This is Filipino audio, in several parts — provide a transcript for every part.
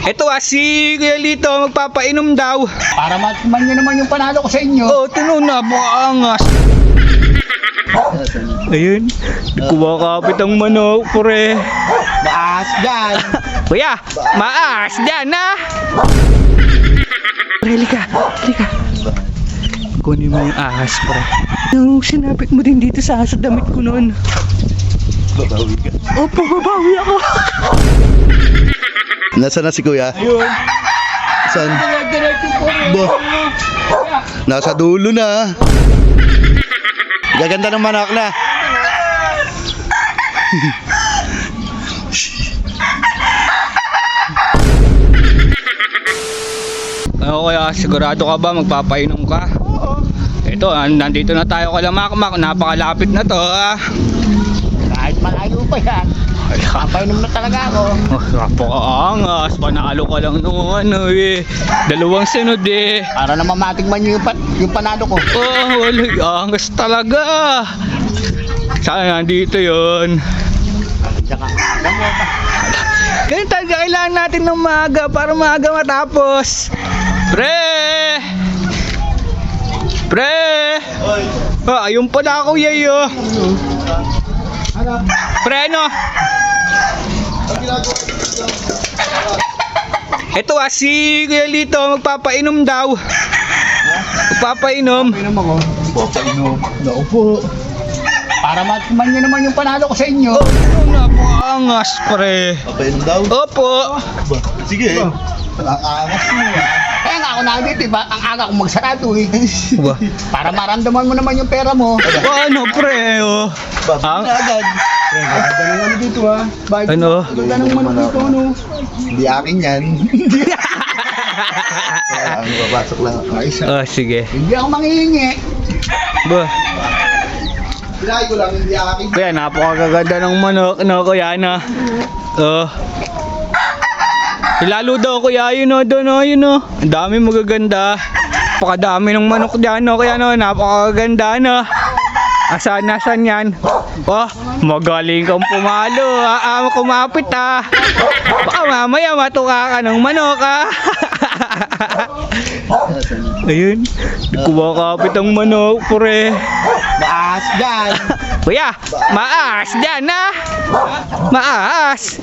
Ito si Kuya Lito magpapainom daw. Para matikman nyo naman yung panalo ko sa inyo. Oh, tuno na, bukangas. Ayun, kumakapit ang manok, pre. Baas dyan. Kuya, maas dyan na. Pre, lika. Kunin mo yung ahas, pre. Yung sinapit mo din dito sa damit ko noon. Babawi ka. Opo, babawi ako. Nasaan na si Kuya? Ayun. Saan? Diretso po rin. Bo. Nasa dulo na. Gaganda ng manok na. Ano kaya, sigurado ka ba magpapainom ka? Oo. Ito, nandito na tayo kala Makmak. Napakalapit na to, ha? Kahit malayo pa yan. Papainom na talaga ako. Oh, napakaangas. Panalo ka lang nung dalawang sunod eh. Para naman matikman nyo yung panalo ko. Oh, walang angas talaga. Saan nandito yun? Tsaka, alam mo ba? Ganun talaga kailangan natin ng maaga para maaga matapos. Pre! Ah, ayun pala Kuya yo. Pre, ano? Ito si Kuya Lito magpapainom daw. Magpapainom. Painom ako. Papainom. Naku po. Para matikman nyo naman yung panalo ko sa inyo. Oh, napakaangas, pre. Papainom daw? Opo. Sige. Ang angas mo. Kaya nga ako nandito, diba? Ang aga kong magsarado eh. Ba? Para maramdaman mo naman yung pera mo. Ano, pre? Oh. Babalik na agad. Ganda ng ano dito ha. Ano? Ganda ng manok dito ano. Hindi akin yan. Ang babasok lang ako. Oh, sige. Hindi ako manghihingi. Ba? Pinahay ko lang, hindi akin. Kuya, napakaganda ng manok, no, Kuya, na. Oh. Lalo daw, Kuya, yun, no, doon, no, yun, no. Ang dami magaganda. Napakadami ng manok dyan, no, Kuya, no. Napakaganda, no. Asan yan? Oh, magaling kang pumalo, ha. Kumapit, ha. Baka mamaya matuka ka ng manok, ha. Ayun, kumakapit ang manok, pre. Baas dyan. Kuya, maas dyan na. Maas.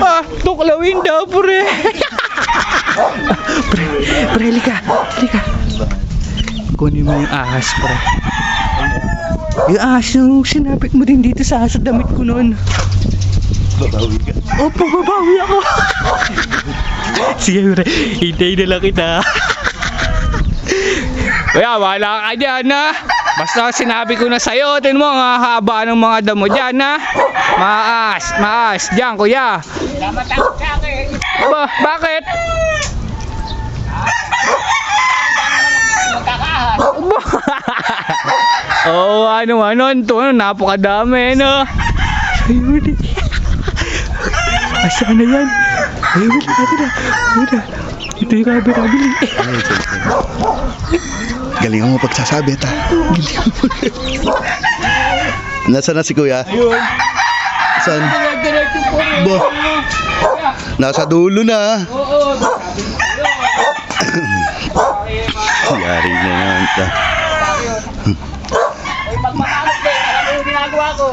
Ah, tuklawin daw, pre. Pre, lika. Kunin mo yung ahas, pre. Yung ahas yung sinapit mo din dito sa damit ko noon. Babawi ka. Opo, babawi ako. Sige, pre. Hintayin na lang kita. Kuya, wala ka dyan, ha? Basta sinabi ko na sa'yo, tin mo, ang haba ng mga damo dyan, ha? Maas. Dyan, Kuya. Namatakot sa akin. Ba, bakit? Magkakaahas. Oo, ano, napakadami, no? Ayun. Asan na yan? Ayun, na. Ito yung kabirabili. Galingan mo pagsasabi, ta. Nasaan na si Kuya? Ayun. Saan? Diretso po rin. Bo. Nasa dulo na. Oo. Yari na yan, ta. Ay, magmamanok din. Alam mo yung ginagawa ko.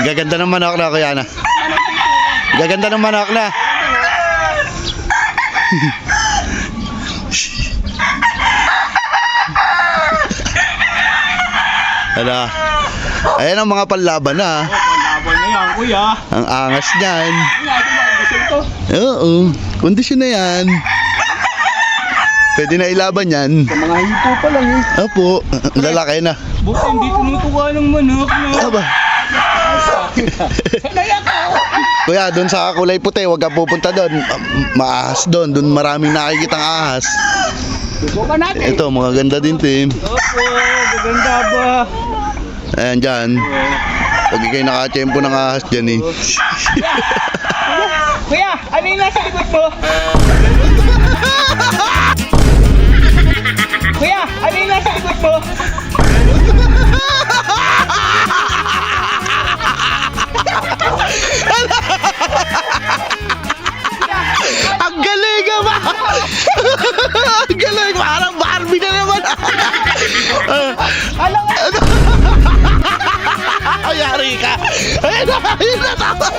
Gaganda ng manok na, Kuya na. Gaganda ng manok na. Hala. Ayan ang mga panlaban na. Laban na yan, Kuya. Ang angas niyan. Gusto ko. Oo. Kondisyon na yan. Pwede na ilaban yan. Sa mga hito pa lang eh. Opo. Lalaki na. Buti hindi tumutuwa ng manok, no? Aba. Sanay ako. Kuya, doon sa kulay puti, huwag ka pupunta doon. Maahas doon. Doon maraming nakikitang ahas. Subukan natin. Ito, mga ganda din, Tim. Opo, maganda ba? Ayan dyan. Pag ikay nakachempo ng ahas dyan eh. Kuya, ano yung nasa likod mo? Kuya, ano yung nasa likod mo? Yari ka. Ayun na, tama.